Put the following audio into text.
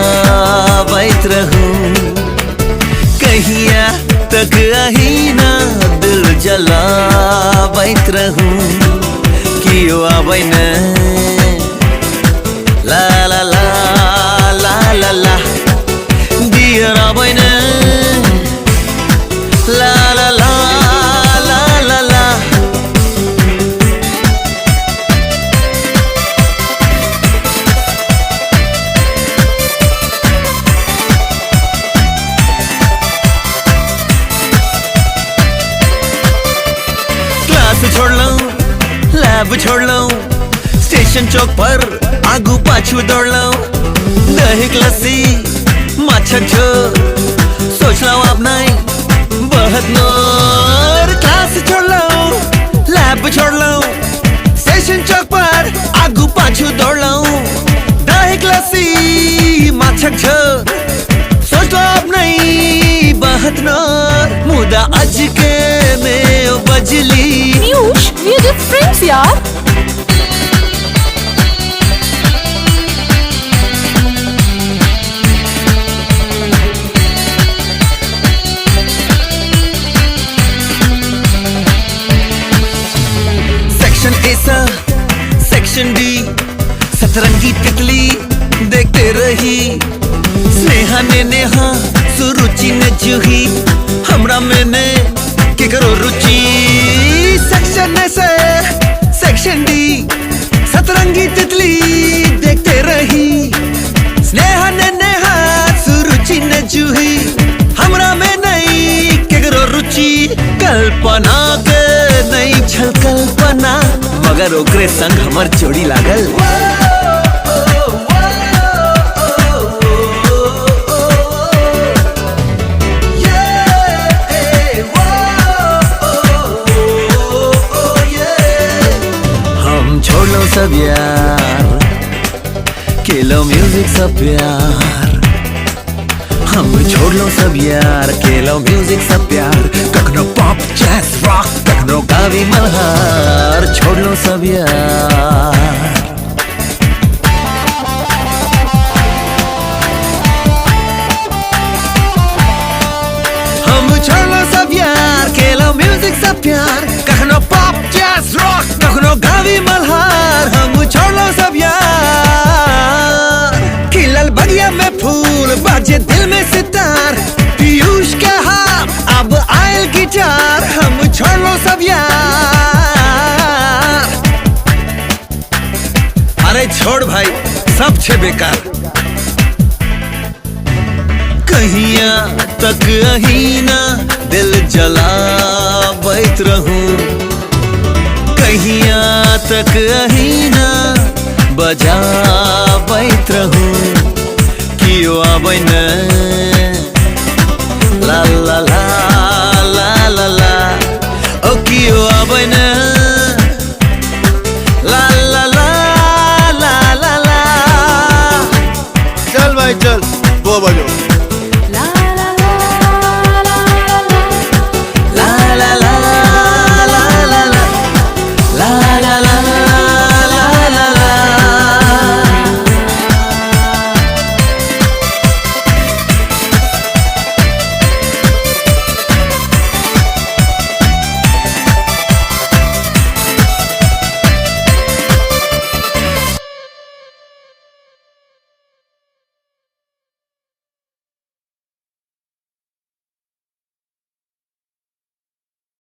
जलावैत रहूं, कहिया तक अहीना दिल जलावैत रहूं, कियो आबै न ला ला ला ला ला ला, डियर आबै न ला ला ला ला ला ला। क्लास छोड़ लूं, लैब छोड़ लूं, स्टेशन चौक पर आगू पाछू दौड़ लूं, दही लस्सी माछक झोल सोच लूं अब नहीं बहुत नोर। क्लास छोड़ लूं, लैब छोड़ लूं, स्टेशन चौक पर आगू पाछू दौड़ लूं, दही लस्सी माछक झोल सोच लूं अब नहीं बहुत नोर। मुदा आज के में ओ बजली Piyush, we are just friends यार। सेक्शन ऐसा सेक्शन डी, सतरंगी तितली देखते रही, स्नेहा ने नेहा सुरुचि ने जूही, हमरा में के करो रुचि। सेक्शन ऐसा सेक्शन डी, सतरंगी तितली देखते रही, स्नेहा ने नेहा सुरुचि ने जूही, हमरा में नहीं के करो रुचि। कल्पना के नहीं छल कल्पना, मगर ओकरे संग हमर जोड़ी लागल। हम छोड़ लो सब यार, के लो म्यूजिक सब प्यार, हम छोड़ लो सब यार, के लो म्यूजिक सब प्यार, कखनो पॉप जैज रॉक कखनो गावी मल्हार, छोड़ लो सब यार। हम छोड़ लो सब यार, के लो म्यूजिक सब प्यार, कखनो पॉप जैज रॉक कखनो गावी मल्हार, हम छोड़ लो सब यार। खिलल बगिया में फूल बाजे दिल में सितार, पीयूष के हाथ अब आयल गिटार, हम छोड़ लो सब यार। अरे छोड़ भाई सब छे बेकार, कहिया तक अहीना दिल जलावैत रहूं, कहिया तक अहीना बजावैत रहूं, कियो आबै न ला ला ला